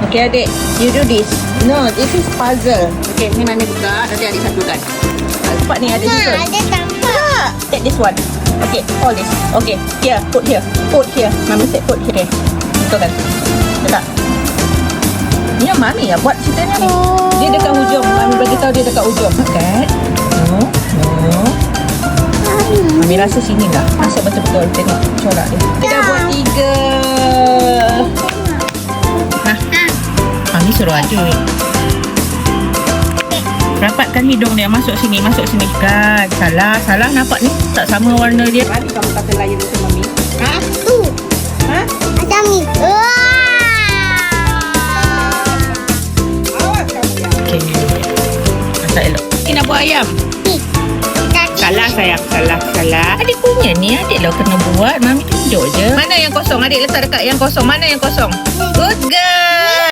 Okay, adik. You do this. No, this is puzzle. Okay, ni Mami buka. Nanti adik satukan. Cepat ni, ada susun. Ada tampak. Take this one. Okay, all this. Okay, here. Put here. Put here. Mami say put here. Okay. Betul kan? Betul tak? Ni yang Mami yang buat cerita ni. Dia dekat hujung. Mami bagi tahu dia dekat hujung. Kan? No. No. Mami rasa sini lah. Rasa betul-betul. Tengok corak dia. Kita dah buat 3. Mami suruh aduk. Rapatkan hidung dia. Masuk sini. Masuk sini. Kan. Salah. Salah nampak ni. Tak sama warna dia. Mami kamu kata layan tu Mami. Ha? Ha? Macam ni. Okay. Masak elok. Kita nak buat ayam. Salah sayang. Salah. Adik punya ni. Adik lah kena buat. Mami tunjuk je. Mana yang kosong? Adik letak dekat yang kosong. Mana yang kosong? Good girl.